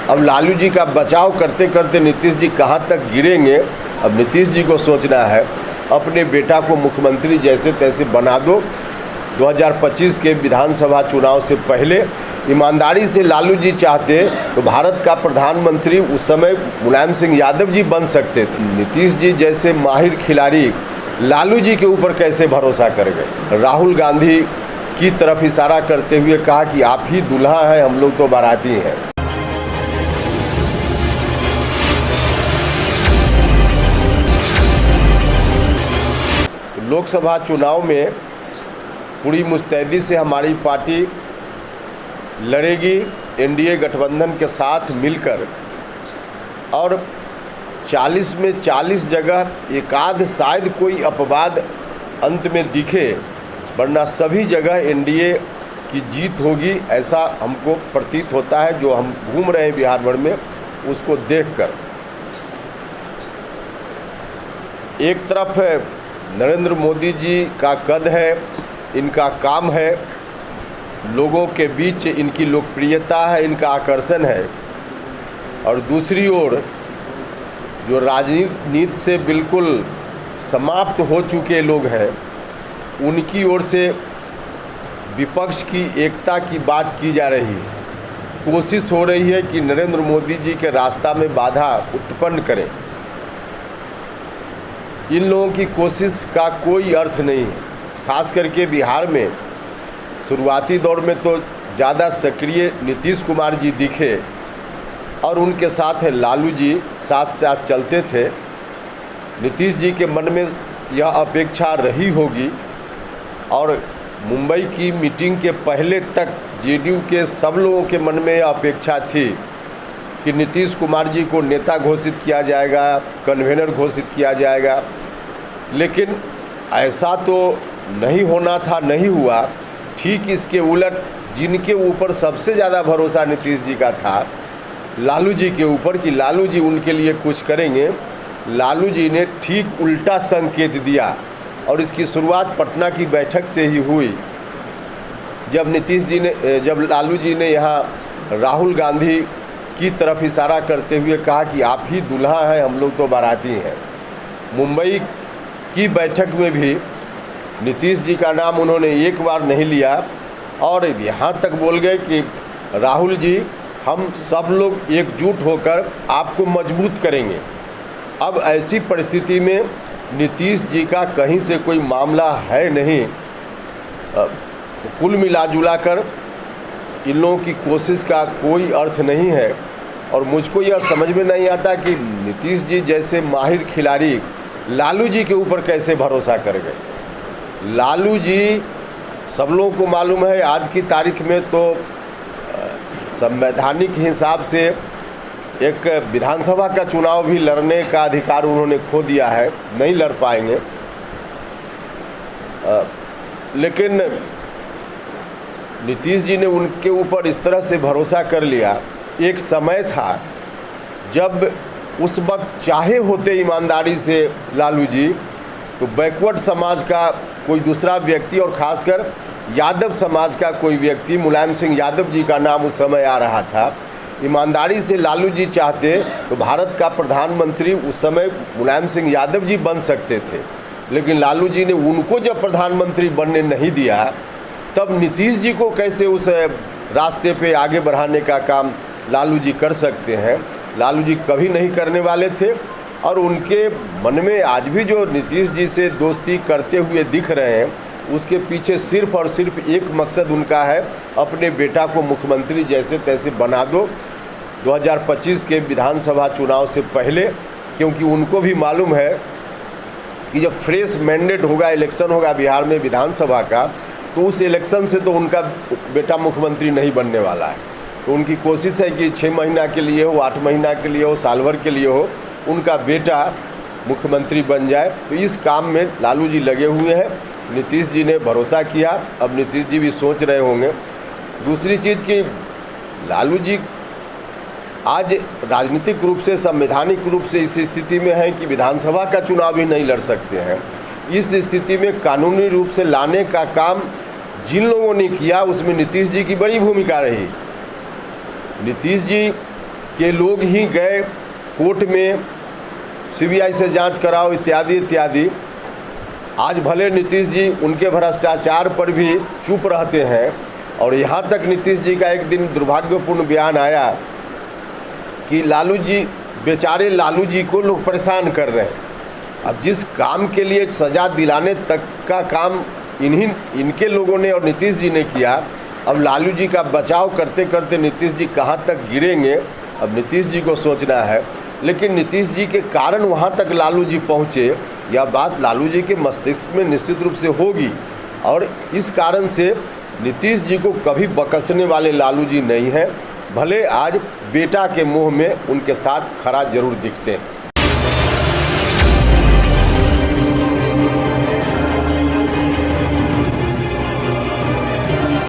अब लालू जी का बचाव करते करते नीतीश जी कहाँ तक गिरेंगे, अब नीतीश जी को सोचना है। अपने बेटा को मुख्यमंत्री जैसे तैसे बना दो। 2025 के विधानसभा चुनाव से पहले ईमानदारी से लालू जी चाहते तो भारत का प्रधानमंत्री उस समय मुलायम सिंह यादव जी बन सकते थे। नीतीश जी जैसे माहिर खिलाड़ी लालू जी के ऊपर कैसे भरोसा कर गए। राहुल गांधी की तरफ इशारा करते हुए कहा कि आप ही दूल्हा हैं, हम लोग तो बाराती हैं। लोकसभा चुनाव में पूरी मुस्तैदी से हमारी पार्टी लड़ेगी एनडीए गठबंधन के साथ मिलकर, और 40 में 40 जगह एकाध शायद कोई अपवाद अंत में दिखे, वरना सभी जगह एनडीए की जीत होगी, ऐसा हमको प्रतीत होता है। जो हम घूम रहे हैं बिहार भर में उसको देखकर। एक तरफ नरेंद्र मोदी जी का कद है, इनका काम है, लोगों के बीच इनकी लोकप्रियता है, इनका आकर्षण है, और दूसरी ओर जो राजनीति से बिल्कुल समाप्त हो चुके लोग हैं, उनकी ओर से विपक्ष की एकता की बात की जा रही है। कोशिश हो रही है कि नरेंद्र मोदी जी के रास्ता में बाधा उत्पन्न करें। इन लोगों की कोशिश का कोई अर्थ नहीं है। खास करके बिहार में शुरुआती दौर में तो ज़्यादा सक्रिय नीतीश कुमार जी दिखे और उनके साथ लालू जी साथ साथ चलते थे। नीतीश जी के मन में यह अपेक्षा रही होगी, और मुंबई की मीटिंग के पहले तक जेडीयू के सब लोगों के मन में यह अपेक्षा थी कि नीतीश कुमार जी को नेता घोषित किया जाएगा, कन्वेनर घोषित किया जाएगा। लेकिन ऐसा तो नहीं होना था, नहीं हुआ। ठीक इसके उलट जिनके ऊपर सबसे ज़्यादा भरोसा नीतीश जी का था, लालू जी के ऊपर, कि लालू जी उनके लिए कुछ करेंगे, लालू जी ने ठीक उल्टा संकेत दिया। और इसकी शुरुआत पटना की बैठक से ही हुई, जब लालू जी ने यहाँ राहुल गांधी की तरफ इशारा करते हुए कहा कि आप ही दूल्हा हैं, हम लोग तो बाराती हैं। मुंबई की बैठक में भी नीतीश जी का नाम उन्होंने एक बार नहीं लिया, और यहाँ तक बोल गए कि राहुल जी, हम सब लोग एकजुट होकर आपको मजबूत करेंगे। अब ऐसी परिस्थिति में नीतीश जी का कहीं से कोई मामला है नहीं। कुल मिलाजुला कर इन लोगों की कोशिश का कोई अर्थ नहीं है, और मुझको यह समझ में नहीं आता कि नीतीश जी जैसे माहिर खिलाड़ी लालू जी के ऊपर कैसे भरोसा कर गए। लालू जी, सब लोगों को मालूम है, आज की तारीख में तो संवैधानिक हिसाब से एक विधानसभा का चुनाव भी लड़ने का अधिकार उन्होंने खो दिया है, नहीं लड़ पाएंगे। लेकिन नीतीश जी ने उनके ऊपर इस तरह से भरोसा कर लिया। एक समय था जब उस वक्त चाहे होते ईमानदारी से लालू जी, तो बैकवर्ड समाज का कोई दूसरा व्यक्ति, और ख़ासकर यादव समाज का कोई व्यक्ति, मुलायम सिंह यादव जी का नाम उस समय आ रहा था। ईमानदारी से लालू जी चाहते तो भारत का प्रधानमंत्री उस समय मुलायम सिंह यादव जी बन सकते थे। लेकिन लालू जी ने उनको जब प्रधानमंत्री बनने नहीं दिया, तब नीतीश जी को कैसे उस रास्ते पे आगे बढ़ाने का काम लालू जी कर सकते हैं। लालू जी कभी नहीं करने वाले थे, और उनके मन में आज भी जो नीतीश जी से दोस्ती करते हुए दिख रहे हैं, उसके पीछे सिर्फ और सिर्फ एक मकसद उनका है, अपने बेटा को मुख्यमंत्री जैसे तैसे बना दो 2025 के विधानसभा चुनाव से पहले। क्योंकि उनको भी मालूम है कि जब फ्रेश मैंडेट होगा, इलेक्शन होगा बिहार में विधानसभा का, तो उस इलेक्शन से तो उनका बेटा मुख्यमंत्री नहीं बनने वाला है। तो उनकी कोशिश है कि 6 महीना के लिए हो, 8 महीना के लिए हो, साल भर के लिए हो, उनका बेटा मुख्यमंत्री बन जाए। तो इस काम में लालू जी लगे हुए हैं। नीतीश जी ने भरोसा किया, अब नीतीश जी भी सोच रहे होंगे। दूसरी चीज़ कि लालू जी आज राजनीतिक रूप से, संवैधानिक रूप से इस स्थिति में हैं कि विधानसभा का चुनाव भी नहीं लड़ सकते हैं। इस स्थिति में कानूनी रूप से लाने का काम जिन लोगों ने किया, उसमें नीतीश जी की बड़ी भूमिका रही। नीतीश जी के लोग ही गए कोर्ट में सीबीआई से जांच कराओ इत्यादि इत्यादि। आज भले नीतीश जी उनके भ्रष्टाचार पर भी चुप रहते हैं, और यहाँ तक नीतीश जी का एक दिन दुर्भाग्यपूर्ण बयान आया कि लालू जी, बेचारे लालू जी को लोग परेशान कर रहे हैं। अब जिस काम के लिए सज़ा दिलाने तक का काम इनके लोगों ने और नीतीश जी ने किया, अब लालू जी का बचाव करते करते नीतीश जी कहाँ तक गिरेंगे, अब नीतीश जी को सोचना है। लेकिन नीतीश जी के कारण वहाँ तक लालू जी पहुँचे, यह बात लालू जी के मस्तिष्क में निश्चित रूप से होगी, और इस कारण से नीतीश जी को कभी बकसने वाले लालू जी नहीं हैं, भले आज बेटा के मुँह में उनके साथ खरा जरूर दिखते हैं।